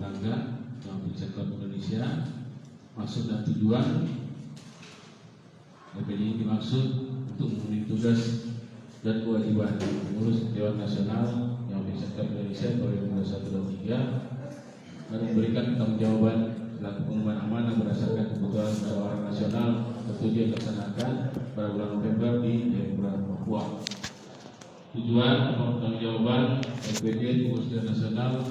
tangga yang sektor Indonesia. Maksud dan tujuan DPD ini dimaksud untuk memenuhi tugas dan kewajiban pengurus Dewan Nasional yang sektor Indonesia 2021-2023 dan memberikan pertanggungjawaban selaku pengemban amanah berdasarkan kebutuhan musyawarah nasional tertuju dilaksanakan pada bulan November di Jayapura, Papua. Tujuan pertanggungjawaban DPD pengurus Dewan Nasional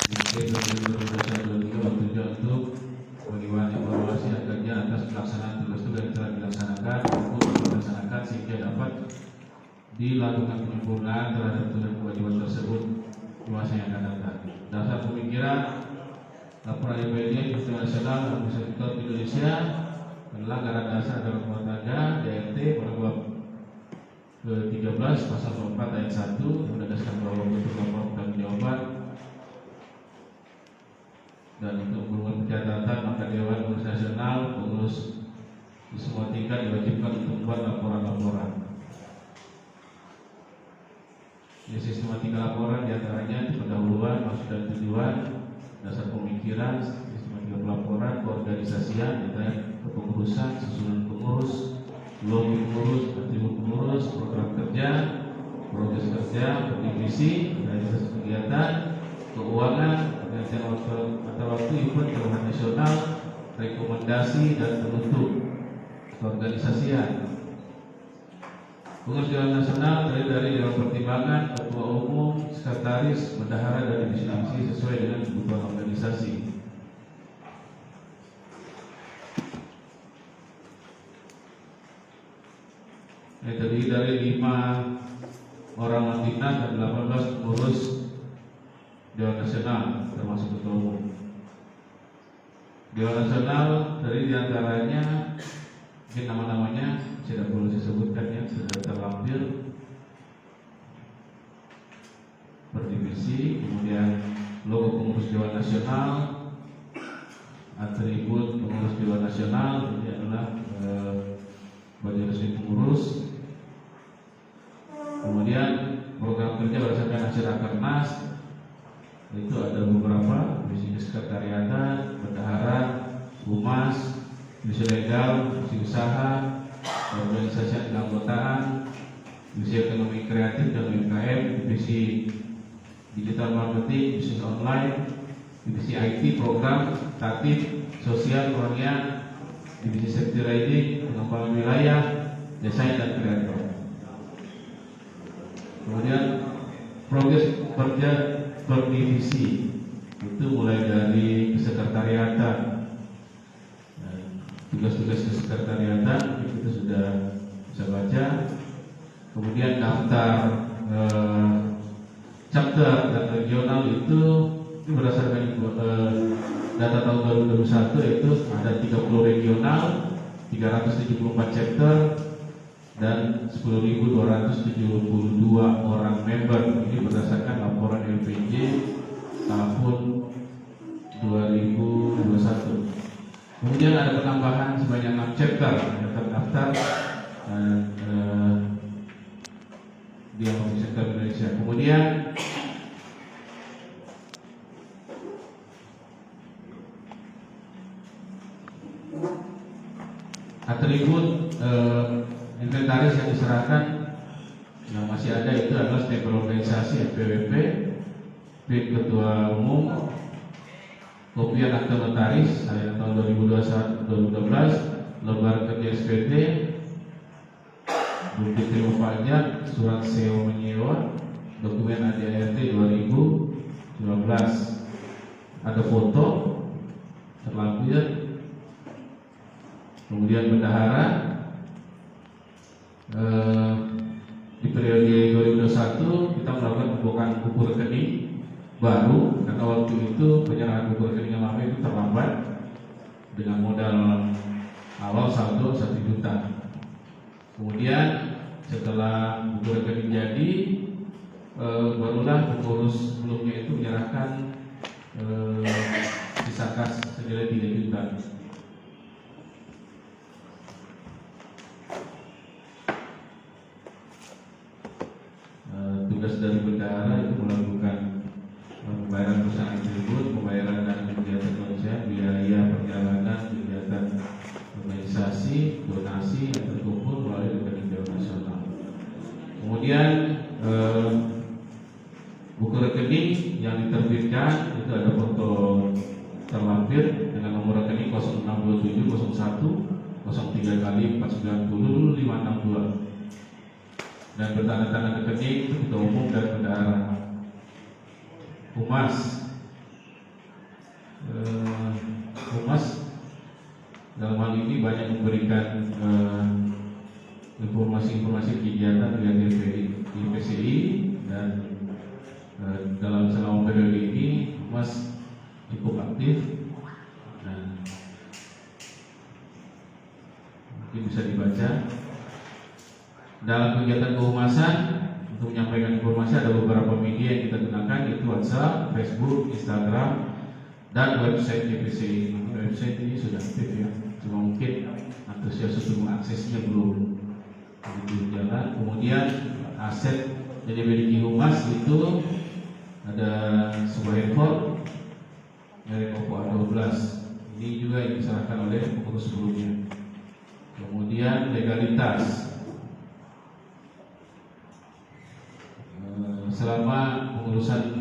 di 2021-2023 bertujuan untuk bagaimana evaluasi akhirnya atas pelaksanaan tugas-tugas yang telah dilaksanakan untuk dilaksanakan sehingga dapat dilakukan penyempurnaan terhadap tugas kewajiban tersebut di masa yang akan datang. Dasar pemikiran laporan DPD Dewan Nasional dan sektor Indonesia adalah anggaran dasar dalam rumah tangga DRT pada bab ke-13 pasal 4 ayat 1 berdasarkan bahwa bentuk laporan pertanggungjawaban dan untuk berupa pencatatan maka Dewan Pengurus Nasional pengurus di semua tingkat diwajibkan untuk membuat laporan-laporan. Ya, sistematika laporan diantaranya pendahuluan, maksud dan tujuan, dasar pemikiran, sistematika pelaporan, keorganisasian, kepengurusan, susunan pengurus, logo pengurus, atribut pengurus, program kerja, progres kerja, divisi, realisasi kegiatan, keuangan, pergantian waktu event keluhan nasional, rekomendasi dan penutup keorganisasian. Pengurus Dewan Nasional dari Dewan Pertimbangan, Ketua Umum, Sekretaris, Bendahara dan divisi sesuai dengan kebutuhan organisasi. Terdiri dari 5 orang lantinan dan 18 pengurus Dewan Nasional termasuk Ketua Umum. Dewan Nasional dari diantaranya mungkin nama-namanya tidak perlu disebutkan yang sudah terlampir per divisi, kemudian logo pengurus Dewan Nasional, atribut pengurus Dewan Nasional ini adalah baju resmi pengurus, kemudian program kerja berdasarkan hasil rakernas itu ada beberapa, divisi kesekretariatan, bendahara, humas, divisi legal, divisi usaha, organisasi keanggotaan, divisi ekonomi kreatif dan UMKM, divisi digital marketing, bisnis online, divisi IT, program, tatip, sosial, pertanian, divisi safety riding, pengembangan wilayah, desain dan kreator. Kemudian progres kerja per divisi itu mulai dari kesekretariatan, tugas-tugas kesekretariatan kita sudah bisa baca. Kemudian daftar chapter dan regional itu berdasarkan data tahun 2021 itu ada 30 regional, 374 chapter dan 10.272 orang member. Ini berdasarkan laporan LPJ tahun 2021. Kemudian ada penambahan sebanyak 6 chapter yang terdaftar di sektor Indonesia. Kemudian atribut inventaris yang diserahkan yang masih ada itu adalah stempel organisasi NPWP, PIN Ketua Umum, kopian akte notaris tahun 2012, lembar kerja SPT, bukti terima pajak, surat sewa menyewa, dokumen ADART 2015, ada foto terlampir, kemudian bendahara. Di periode 2021 kita melakukan pembukaan buku rekening baru karena waktu itu penyerahan buku rekening yang lama itu terlambat dengan modal awal saldo 1 juta. Kemudian setelah buku rekening jadi barulah pengurus sebelumnya itu menyerahkan sisa kas senilai 3 juta. Tugas dari bendahara itu melakukan pembayaran perusahaan tersebut, Kemudian buku rekening yang diterbitkan itu ada foto terlampir dengan nomor rekening 062701 03 kali 490 562 dan bertanda tangan rekening itu ketua umum dan bendahara. Humas dalam hal ini banyak memberikan informasi-informasi kegiatan dengan PCI dan dalam selama periode ini Humas cukup aktif. Nah, mungkin bisa dibaca dalam kegiatan kehumasan. Untuk menyampaikan informasi ada beberapa media yang kita gunakan, yaitu WhatsApp, Facebook, Instagram, dan website DPCI. Website ini sudah aktif ya, cuma mungkin antusias untuk mengaksesnya belum begitu jalan. Kemudian aset yang dimiliki Humas itu ada sebuah handphone merek Oppo A12. Ini juga yang diserahkan oleh pengurus sebelumnya. Kemudian legalitas. Selama pengurusan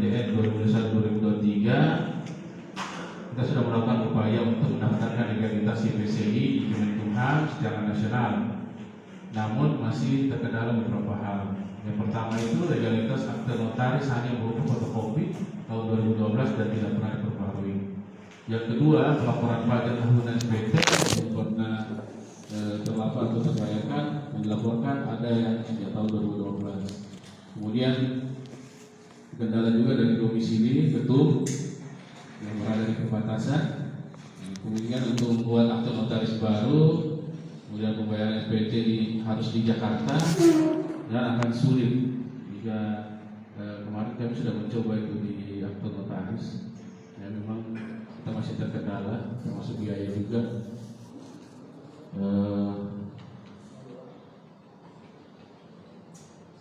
DN 2021-2023 kita sudah melakukan upaya untuk mendaftarkan legalitas IPCI di Kemenkumham secara nasional. Namun masih terkendala beberapa hal. Yang pertama itu legalitas akte notaris hanya berupa fotokopi tahun 2012 dan tidak pernah diperbarui. Yang kedua, pelaporan pajak tahunan SPT yang pernah terlapor atau terbayarkan dan dilaporkan ada yang sejak tahun 2012. Kemudian kendala juga dari domisili ketum yang berada di perbatasan. Kemudian untuk membuat akte notaris baru, kemudian pembayaran SPT harus di Jakarta dan akan sulit jika kemarin kami sudah mencoba itu di akte notaris. Ya, memang kita masih terkendala, termasuk biaya juga.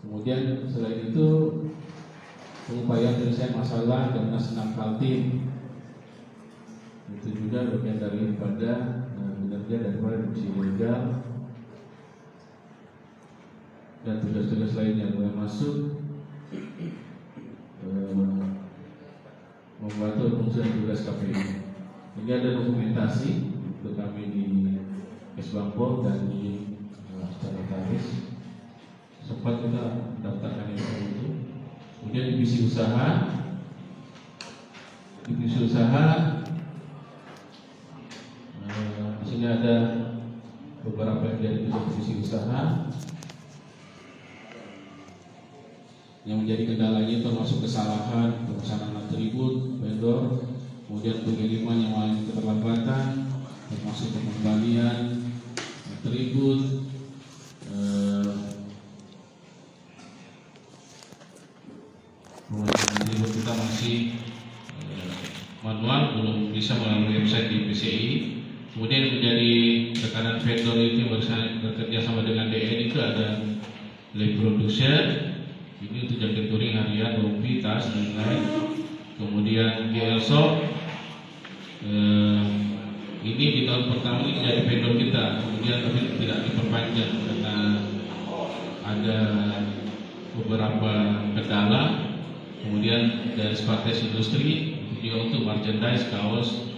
Kemudian selain itu pengupayaan penyelesaian masalah dan senam Kaltim itu juga bagian daripada kinerja daripada fungsi legal dan tugas-tugas lainnya, termasuk membantu fungsi tugas KPU. Ini ada dokumentasi untuk kami di Kesbangpol dan di Notaris. Sempat kita daftarkan itu. Kemudian divisi usaha, di sini ada beberapa yang dari divisi usaha yang menjadi kendalanya termasuk kesalahan pemesanan atribut vendor, kemudian pengiriman yang mengalami keterlambatan, termasuk pengembalian atribut. Kemudian kita masih manual, belum bisa melalui website di PCI. Kemudian menjadi tekanan vendor itu bekerja sama dengan DN itu ada lab producer, ini untuk jaket touring harian, rompi, tas, dan lain-lain. Kemudian GL Shop, ini di tahun pertama ini menjadi vendor kita, kemudian tapi tidak diperpanjang karena ada beberapa kendala. Kemudian dari Spartes Industri juga untuk merchandise, kaos,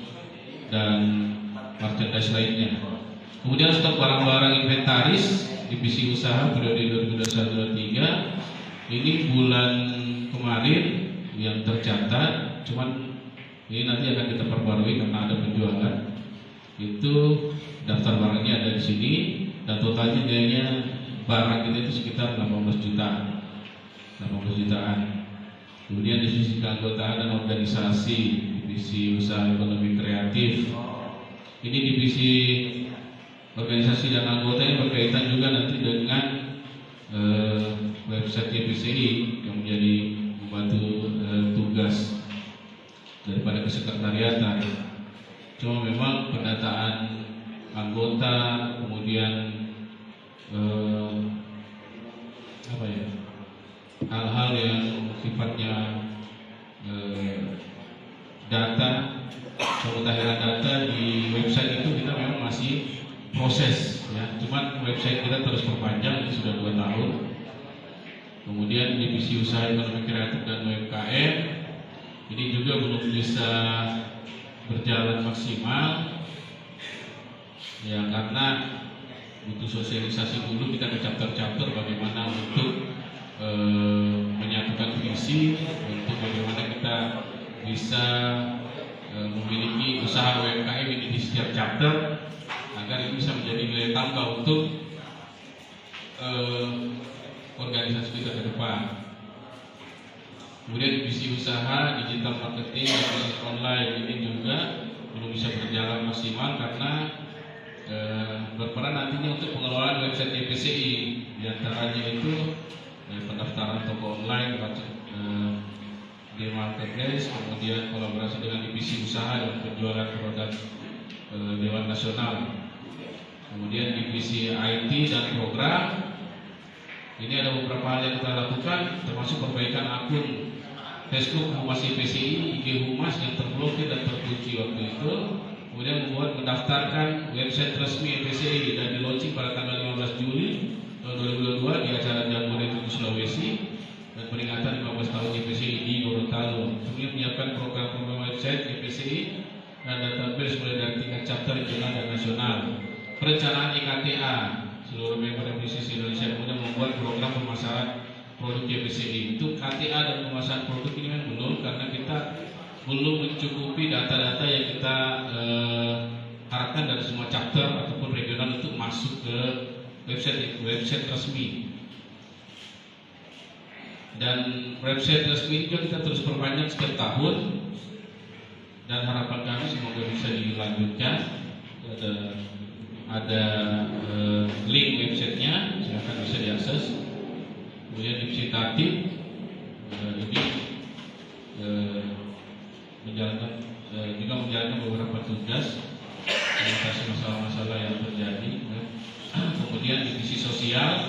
dan merchandise lainnya. Kemudian stok barang-barang inventaris divisi usaha periode 2021-2023 ini bulan kemarin yang tercatat, cuman ini nanti akan kita perbarui karena ada penjualan. Itu daftar barangnya ada di sini dan totalnya nilainya barang kita itu sekitar 18 jutaan. Kemudian divisi keanggotaan dan organisasi, divisi usaha ekonomi kreatif. Ini divisi organisasi dan anggota yang berkaitan juga nanti dengan website DPCI yang menjadi membantu tugas daripada kesekretariatan. Cuma memang pendataan anggota, kemudian hal-hal yang sifatnya data, pemutahiran data di website itu kita memang masih proses ya. Cuman website kita terus perpanjang, ini sudah 2 tahun. Kemudian divisi usaha ekonomi kreatif dan UMKM ini juga belum bisa berjalan maksimal ya, karena butuh sosialisasi dulu kita ke chapter-chapter bagaimana untuk menyatukan visi, untuk bagaimana kita bisa memiliki usaha UMKM ini di setiap chapter agar ini bisa menjadi nilai tambah untuk organisasi kita ke depan. Kemudian divisi usaha digital marketing dan bisnis online ini juga belum bisa berjalan maksimal karena berperan nantinya untuk pengelolaan website YPCI, diantaranya itu pendaftaran toko online, di marketplace, kemudian kolaborasi dengan divisi usaha dan penjualan produk Dewan Nasional. Kemudian divisi IT dan program ini ada beberapa hal yang kita lakukan, termasuk perbaikan akun Facebook Humas YPCI, IG Humas yang terblokir dan terkunci waktu itu. Kemudian mendaftarkan website resmi YPCI dan di-launching pada tanggal 15 Juli 2022 di acara Jambore 7 Sulawesi dan peringatan 15 tahun YPCI di Gorontalo. Kemudian menyiapkan program-program website YPCI dan database mulai dari tingkat chapter regional dan nasional. Perencanaan IKTA seluruh member MPCC Indonesia kemudian membuat program pemasaran produk YPCI. Untuk KTA dan pemasaran produk ini kan belum, karena kita belum mencukupi data-data yang kita harapkan dari semua chapter ataupun regional untuk masuk ke website resmi. Dan website resmi juga kita terus perpanjang setiap tahun dan harapan kami semoga bisa dilanjutkan. Ada link websitenya, silakan bisa diakses. Kemudian divisi tatib ini menjalankan beberapa tugas mengatasi masalah-masalah yang terjadi. Kemudian divisi sosial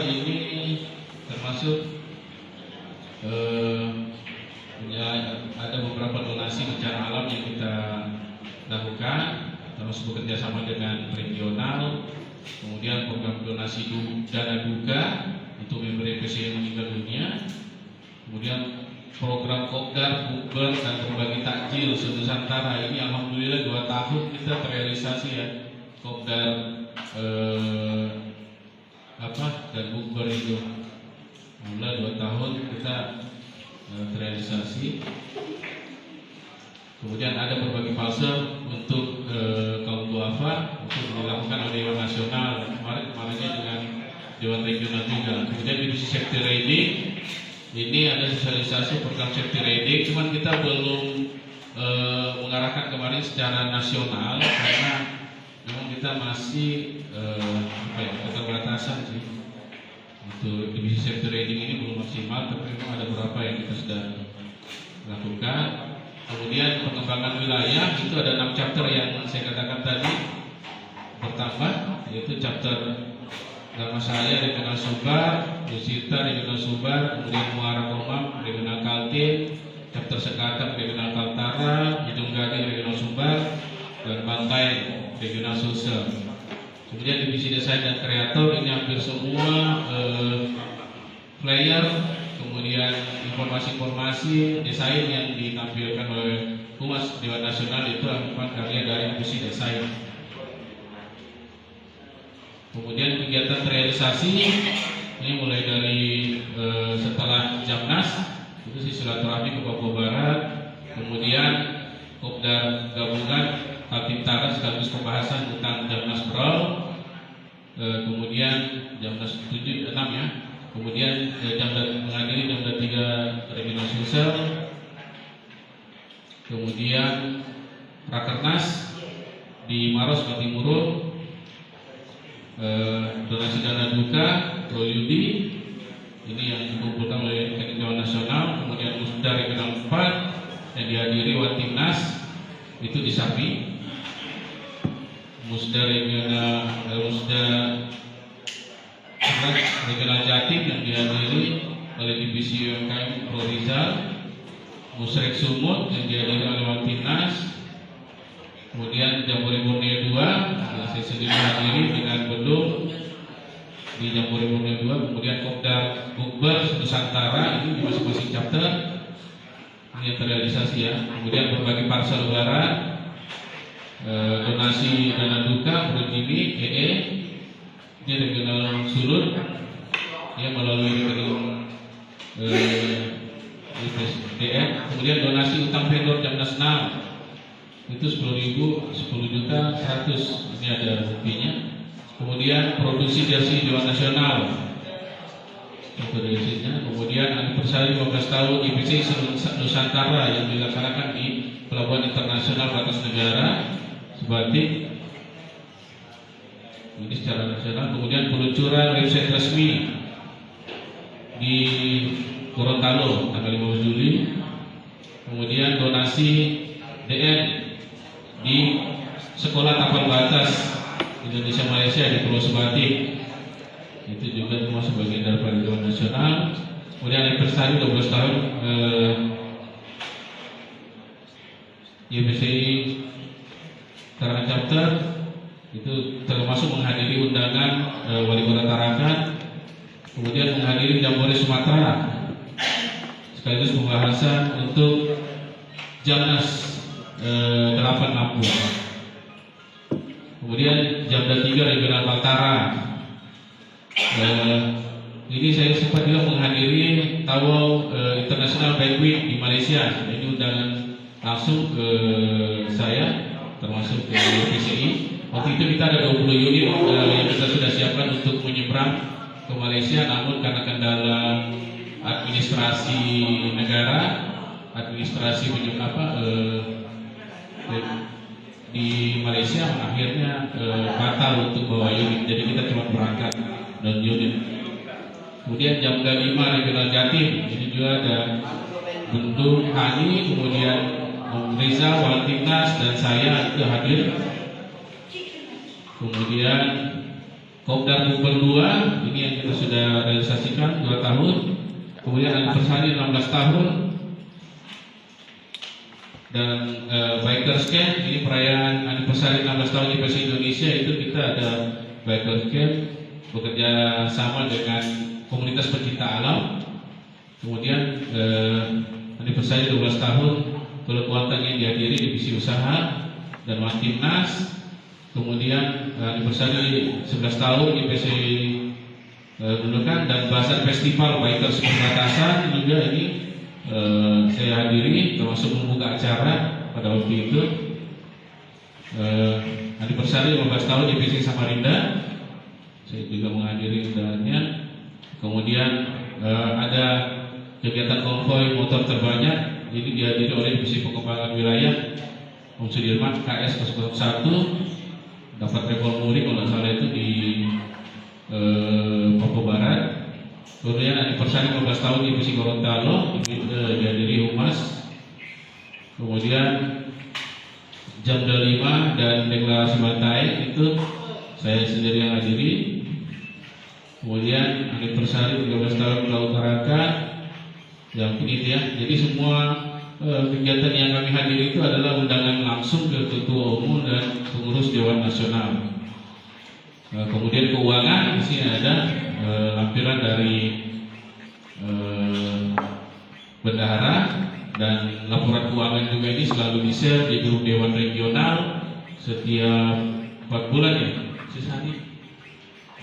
ini termasuk ada beberapa donasi bencana alam yang kita lakukan, termasuk bekerja sama dengan regional. Kemudian program donasi dana duka untuk member YPCI yang meninggal dunia. Kemudian program Kopdar, Bukber dan berbagi takjil se-Nusantara ini alhamdulillah 2 tahun kita terrealisasi ya. Kopdar dan Bukber itu alhamdulillah 2 tahun kita terrealisasi. Kemudian ada berbagi puzzle untuk kaum duafa untuk dilakukan oleh Dewan Nasional, kemarinnya dengan Dewan Regional juga. Kemudian divisi safety riding ini ada sosialisasi program safety riding, cuman kita belum mengarahkan kemarin secara nasional karena memang kita masih keterbatasan sih. Untuk divisi safety riding ini belum maksimal, tapi memang ada beberapa yang kita sudah lakukan. Kemudian pengembangan wilayah itu ada 6 chapter yang saya katakan tadi bertambah, yaitu chapter Dharmasaya Regional Sumbar, Yusita Regional Sumbar, kemudian Muara Komam Regional Kaltim, chapter Sekatap Regional Kaltara, Hidung Gading Regional Sumbar, dan Bantai Regional Sulsel. Kemudian divisi desain dan kreator ini hampir semua player. Kemudian informasi-informasi desain yang ditampilkan oleh Humas Dewan Nasional itu merupakan karya dari divisi desain. Kemudian kegiatan terrealisasi ini mulai dari setelah Jamnas itu silaturahmi ke Papua Barat, kemudian Kopdar gabungan Kaltim Tara sekaligus pembahasan tentang Jamnas Pro, kemudian Jamnas 7-6 ya. Kemudian menghadiri Jamdat 3 Regional Sulsel. Kemudian Rakernas di Maros Batimurun, donasi dana duka Proyudi ini yang dikumpulkan oleh Dewan Nasional. Kemudian Musda Regional 4 yang dihadiri Watimnas itu di Sapi. Musda Regional Jatim yang dihadiri oleh divisi UMKM Pro Rizal. Musrek Sumut yang dihadiri oleh Watimnas. Kemudian Jambore Borneo 2 yang saya sendiri hadiri dengan Bedung di Jambore Borneo 2, kemudian Kopdar Bukber Nusantara itu di masing-masing chapter ini yang terrealisasi ya. Kemudian berbagi parsel lebaran, donasi dana duka Progimi EE ini regional Sulut ya melalui rekening IPSDN. Kemudian donasi utang vendor Jamnas 6 itu 10.000, 10 juta 100 ini ada buktinya. Kemudian produksi jersey Dewan Nasional kemudian anniversary 15 tahun IPC Nusantara yang dilaksanakan di Pelabuhan Internasional Batas Negara Sebatik ini secara nasional. Kemudian peluncuran website resmi di Gorontalo tanggal 15 Juli. Kemudian donasi DN di Sekolah Tapal Batas Indonesia Malaysia di Pulau Sebatik itu juga termasuk bagian dari Dewan Nasional. Kemudian anniversary 12 tahun YPCI Tarakan Chapter itu termasuk menghadiri undangan Wali Kota Tarakan, kemudian menghadiri Jambore Sumatera sekaligus pembahasan untuk Jamnas 8 Lampung. Kemudian Jamda 3 Regional Kaltara. Ini saya sempat juga menghadiri Tawau International Banquet di Malaysia. Ini undangan langsung ke saya, termasuk ke PCI. Waktu itu kita ada 20 unit yang kita sudah siapkan untuk menyeberang ke Malaysia, namun karena kendala administrasi negara, administrasi di Malaysia akhirnya batal untuk bawa unit, jadi kita cuma berangkat non unit. Kemudian Jamda 5 Regional Jatim, ini juga ada Bendung Hani, kemudian Om Riza, Walantinas dan saya itu hadir. Kemudian Kopdar Bukber 2, ini yang kita sudah realisasikan 2 tahun. Kemudian anniversary 16 tahun. Dan Bikers Camp, ini perayaan anniversary 16 tahun IPC Indonesia, itu kita ada Bikers Camp bekerja sama dengan komunitas pencinta alam. Kemudian anniversary 12 tahun Kelekuatan yang dihadiri divisi usaha dan Timnas. Kemudian anniversary 11 tahun IPC Nunukan dan Bazar Festival Bikers Perbatasan juga ini saya hadiri, termasuk membuka acara pada waktu itu. Anniversary 15 tahun IPC Samarinda, saya juga menghadiri undangannya. Kemudian ada kegiatan konvoy motor terbanyak, ini dihadiri oleh Divisi Pengembangan Wilayah Om Sudirman KS 001, dapat rekor muri kalau nggak salah itu di Papua Barat. Kemudian anniversary 15 tahun Divisi Gorontalo, dihadiri Humas. Kemudian Jamda 5 dan Deklarasi Bantai itu saya sendiri yang hadiri. Kemudian anniversary 13 tahun Laut Tarakan yang ini ya. Jadi semua kegiatan yang kami hadiri itu adalah undangan langsung ke Ketua Umum dan pengurus Dewan Nasional. Kemudian keuangan, di sini ada lampiran dari bendahara dan laporan keuangan juga ini selalu di-share di grup Dewan Regional setiap 4 bulan ya. Sisanya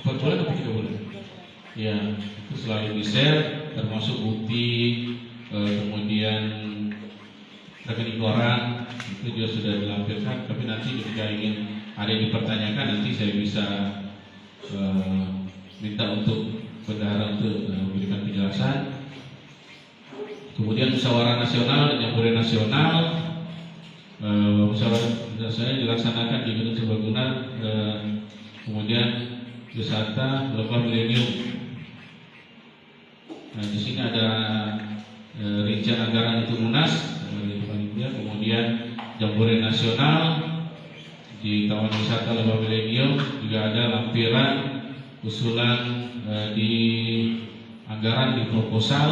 4 bulan atau 3 bulan? Ya, itu selalu di-share termasuk bukti, kemudian rekening koran itu juga sudah dilampirkan. Tapi nanti ketika ingin ada yang dipertanyakan, nanti saya bisa minta untuk bendahara untuk memberikan penjelasan. Kemudian musyawarah nasional dan jambore nasional, musyawarah nasional dilaksanakan di Gedung Serbaguna, kemudian wisata Lembah Milenium. Nah, di sini ada rincian anggaran untuk Munas, kemudian jambore nasional di Taman Wisata Lembah Milenium juga ada lampiran usulan di anggaran di proposal,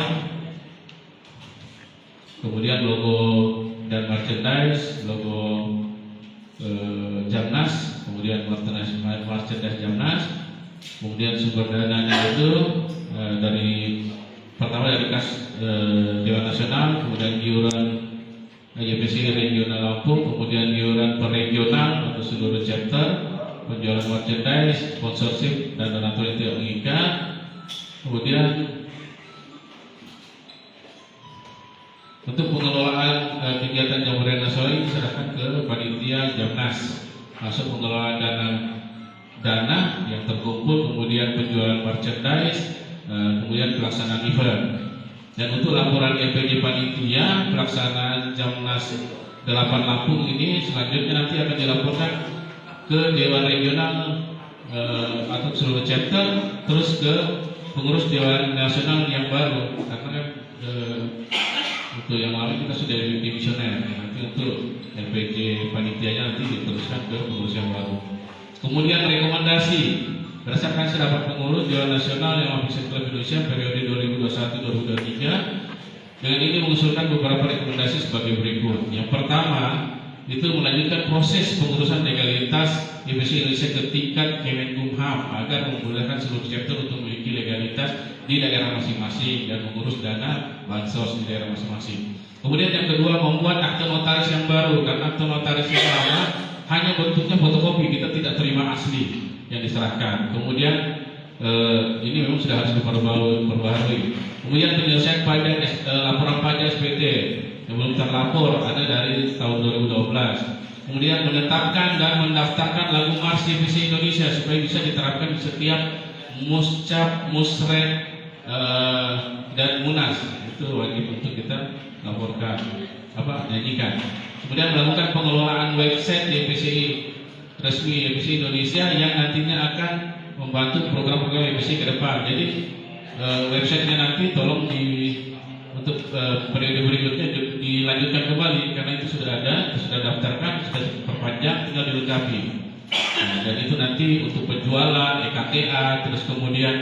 kemudian logo dan merchandise, logo Jamnas, kemudian merchandise Jamnas, Kemudian sumber dananya itu dari pertama dari kas Dewan Nasional, kemudian iuran YPC Regional Lampung, kemudian iuran per regional untuk seluruh chapter, penjualan merchandise, sponsorship dan donatur yang tidak mengikat. Kemudian untuk pengelolaan kegiatan Jamboree Nasional ini diserahkan ke panitia Jamnas, masuk pengelolaan dana yang terkumpul, kemudian penjualan merchandise, kemudian pelaksanaan event. Dan untuk laporan LPG panitia pelaksanaan Jamnas 8 Lampung ini selanjutnya nanti akan dilaporkan ke Dewan Regional atau seluruh chapter, terus ke pengurus Dewan Nasional yang baru, karena kan untuk yang lalu kita sudah dimisioner. Nanti untuk LPG panitianya nanti diteruskan ke pengurus yang baru. Kemudian rekomendasi berdasarkan sedapat pengurus Dewan Nasional yang Official Club Indonesia periode 2021-2023, dengan ini mengusulkan beberapa rekomendasi sebagai berikut. Yang pertama, itu melanjutkan proses pengurusan legalitas YPC Indonesia ke tingkat Kemenkumham agar memudahkan seluruh chapter untuk memiliki legalitas di daerah masing-masing dan mengurus dana bansos di daerah masing-masing. Kemudian yang kedua, membuat akte notaris yang baru, karena akte notaris yang lama hanya bentuknya fotokopi, kita tidak terima asli yang diserahkan. Kemudian ini memang sudah harus diperbarui. Kemudian penyelesaian pajak laporan pajak SPT yang belum terlapor ada dari tahun 2012. Kemudian menetapkan dan mendaftarkan lagu Mars YPC Indonesia supaya bisa diterapkan di setiap muscap, musrek, dan munas. Itu wajib untuk kita laporkan, nyanyikan. Kemudian melakukan pengelolaan website YPCI resmi YPC Indonesia yang nantinya akan membantu program-program YPC ke depan. Jadi websitenya nanti tolong untuk periode berikutnya dilanjutkan kembali, karena itu sudah ada, sudah daftarkan, sudah diperpanjang, tinggal dilengkapi. Nah, dan itu nanti untuk penjualan, EKTA, terus kemudian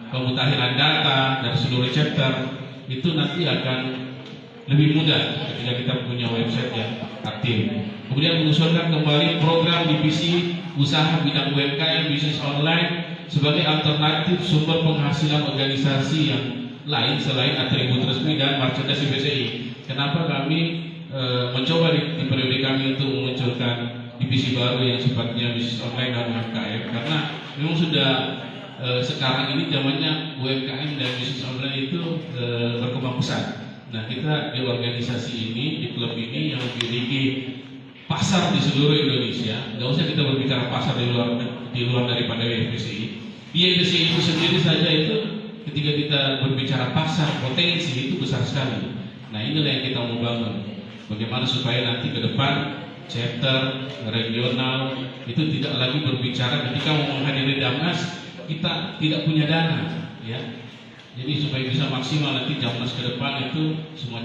pemutakhiran data dari seluruh chapter itu nanti akan lebih mudah ketika kita punya website yang aktif. Kemudian mengusulkan kembali program divisi usaha bidang UMKM bisnis online sebagai alternatif sumber penghasilan organisasi yang lain selain atribut resmi dan merchandise YPCI. Kenapa kami mencoba di periode kami untuk memunculkan divisi baru yang sifatnya bisnis online dan UMKM? Karena memang sudah sekarang ini zamannya UMKM dan bisnis online itu berkembang pesat. Nah, kita di organisasi ini, di klub ini yang memiliki pasar di seluruh Indonesia, nggak usah kita berbicara pasar di luar daripada YPCI. Di YPCI itu sendiri saja itu ketika kita berbicara pasar potensi itu besar sekali. Nah, inilah yang kita mau bangun. Bagaimana supaya nanti ke depan chapter regional itu tidak lagi berbicara ketika mau menghadiri Jamnas kita tidak punya dana, ya. Jadi supaya bisa maksimal nanti Jamnas ke depan itu semua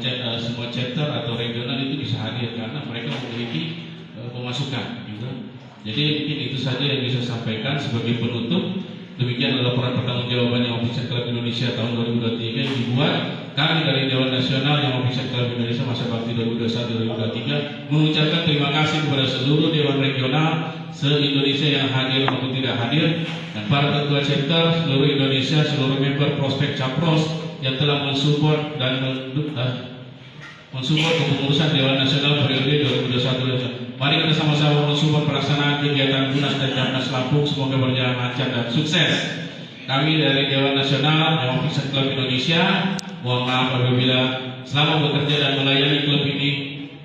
chapter atau regional itu bisa hadir karena mereka memiliki pemasukan, gitu. Jadi mungkin itu saja yang bisa sampaikan sebagai penutup. Demikian adalah laporan pertanggungjawaban yang Official Club Indonesia tahun 2023 yang dibuat kami dari Dewan Nasional yang Official Club Indonesia masa bakti 2021-2023 mengucapkan terima kasih kepada seluruh Dewan Regional se-Indonesia yang hadir maupun tidak hadir, dan para ketua chapter seluruh Indonesia, seluruh member prospek capros yang telah mensupport dan mensupport kepengurusan Dewan Nasional periode 2021. Mari kita sama-sama mensupport pelaksanaan kegiatan Munas dan Jamnas Lampung. Semoga berjalan lancar dan sukses. Kami dari Dewan Nasional yang Official Club Indonesia, mohon maaf apabila selama bekerja dan melayani klub ini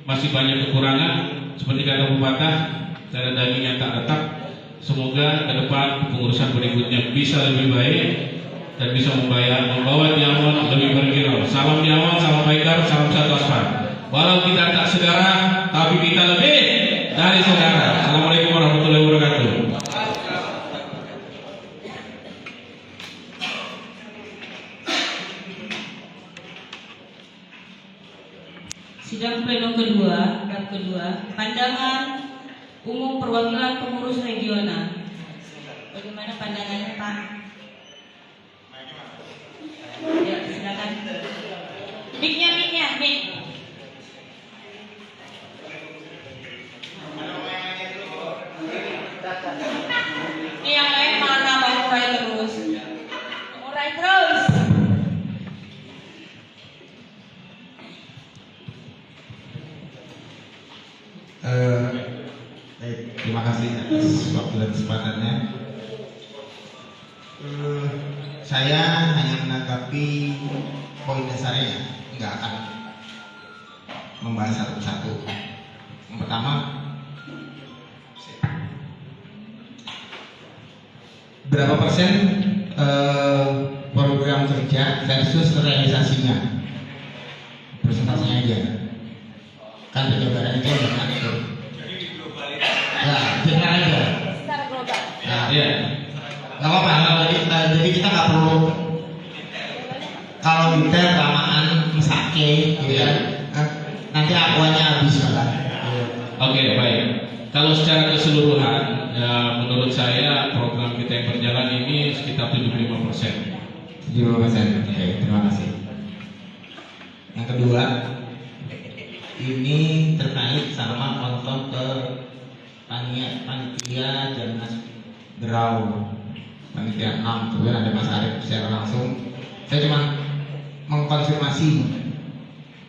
masih banyak kekurangan. Seperti kata pepatah, cara daging yang tak retak. Semoga ke depan pengurusan berikutnya bisa lebih baik dan bisa membawa Diamond lebih berkilau. Salam Diamond, salam Baikar, salam satu aspal. Walau kita tak saudara, tapi kita lebih dari saudara. Assalamualaikum warahmatullahi wabarakatuh. Sidang pleno kedua, bab kedua, pandangan umum perwakilan pengurus regional. Bagaimana pandangannya, Pak? Ya, silakan. Mic-nya. Ini yang Terima kasih atas waktu dan kesempatannya. Saya hanya menanggapi poin dasarnya, nggak akan membahas satu-satu. Yang pertama, berapa persen program kerja versus realisasinya? Persentasenya aja. Kan penjabaran itu udah ngatur. Ya, general aja. Secara global. Nah, Iya. nggak apa-apa. Jadi kita nggak perlu kalau detail kelamaan mesake, gitu ya. Nanti akuannya habis malah. Oke, baik. Kalau secara keseluruhan, ya, menurut saya program kita yang berjalan ini sekitar 75%. 75%. Oke, terima kasih. Yang kedua, ini terkait sama konten ke panitia Jamnas Berau, panitia 6. Kemudian ada Mas Arief secara langsung. Saya cuma mengkonfirmasi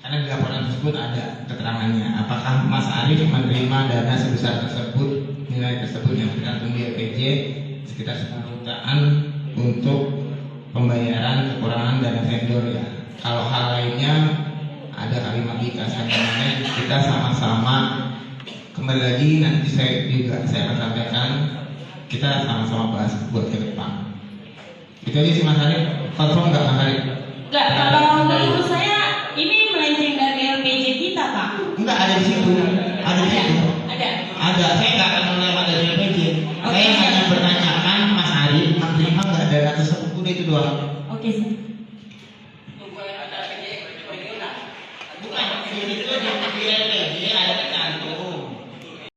karena di laporan tersebut ada keterangannya. Apakah Mas Arief menerima dana sebesar tersebut, nilai tersebut yang tergantung di LPJ sekitar 10 jutaan untuk pembayaran kekurangan dana vendor ya. Kalau hal lainnya ada kalimat dikasih kita sama-sama kembali lagi nanti saya akan sampaikan, kita sama-sama bahas buat ke depan. Itu aja sih Mas Arief. Confirm nggak Mas Arief? Enggak, kalau menurut saya ini melenceng dari LPJ kita, Pak. Enggak, ada di situ. Ada di situ. Ada. Ada. Saya nggak akan melewat dari LPJ. Saya hanya bertanyakan Mas Arief menerima nggak dana tersebut, udah itu doang. Oke, sih. Bukan, itu di LPJ.